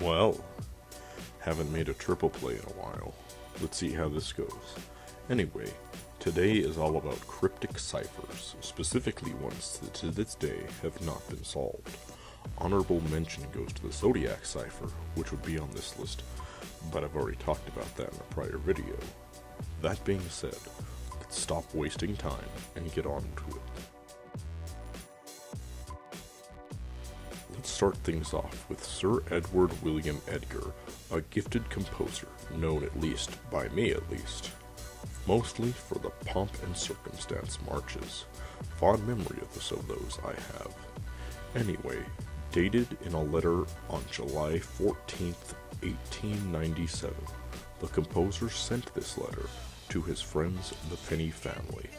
Well, haven't made a triple play in a while. Let's see how this goes. Anyway, today is all about cryptic ciphers, specifically ones that to this day have not been solved. Honorable mention goes to the Zodiac cipher, which would be on this list, but I've already talked about that in a prior video. That being said, let's stop wasting time and get on to it. Let's start things off with Sir Edward William Edgar, a gifted composer, known at least, by me at least, mostly for the pomp and circumstance marches. Fond memory of those I have. Anyway, dated in a letter on July 14th, 1897, the composer sent this letter to his friends the Penny family.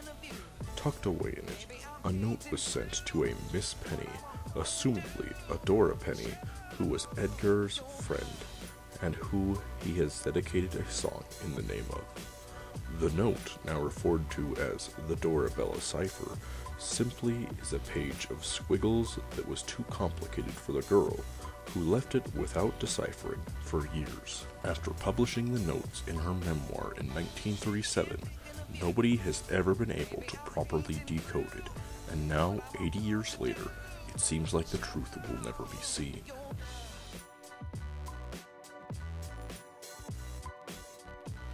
Tucked away in it, a note was sent to a Miss Penny, assumedly a Dora Penny, who was Edgar's friend, and who he has dedicated a song in the name of. The note, now referred to as the Dorabella cipher, simply is a page of squiggles that was too complicated for the girl, who left it without deciphering for years. After publishing the notes in her memoir in 1937, nobody has ever been able to properly decode it, and now, 80 years later, it seems like the truth will never be seen.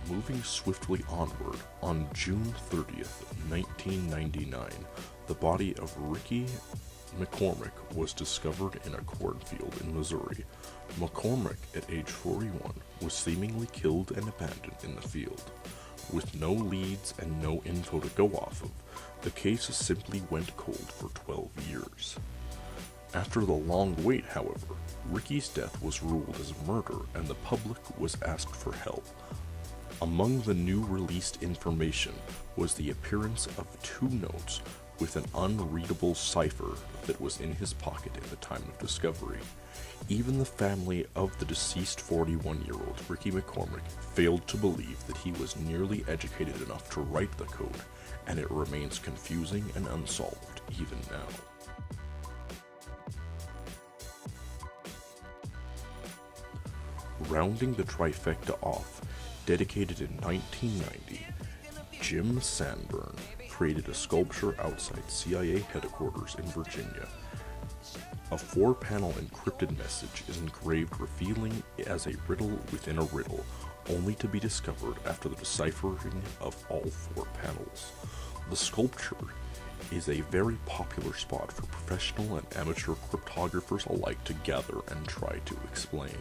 Moving swiftly onward, on June 30th, 1999, the body of Ricky McCormick was discovered in a cornfield in Missouri. McCormick, at age 41, was seemingly killed and abandoned in the field. With no leads and no info to go off of, the case simply went cold for 12 years. After the long wait, however, Ricky's death was ruled as murder and the public was asked for help. Among the new released information was the appearance of two notes with an unreadable cipher that was in his pocket at the time of discovery. Even the family of the deceased 41-year-old Ricky McCormick failed to believe that he was nearly educated enough to write the code, and it remains confusing and unsolved even now. Rounding the trifecta off, dedicated in 1990, Jim Sanborn created a sculpture outside CIA headquarters in Virginia. A 4-panel encrypted message is engraved revealing it as a riddle within a riddle, only to be discovered after the deciphering of all 4 panels. The sculpture is a very popular spot for professional and amateur cryptographers alike to gather and try to explain.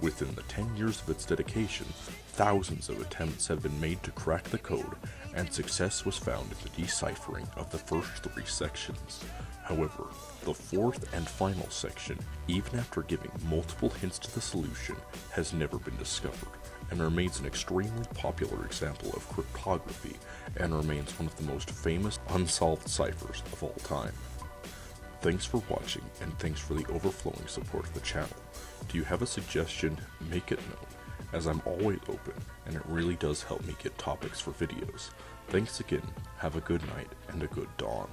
Within the 10 years of its dedication, thousands of attempts have been made to crack the code, and success was found in the deciphering of the first 3 sections. However, the 4th and final section, even after giving multiple hints to the solution, has never been discovered, and remains an extremely popular example of cryptography, and remains one of the most famous unsolved ciphers of all time. Thanks for watching, and thanks for the overflowing support of the channel. Do you have a suggestion? Make it known, as I'm always open, and it really does help me get topics for videos. Thanks again, have a good night, and a good dawn.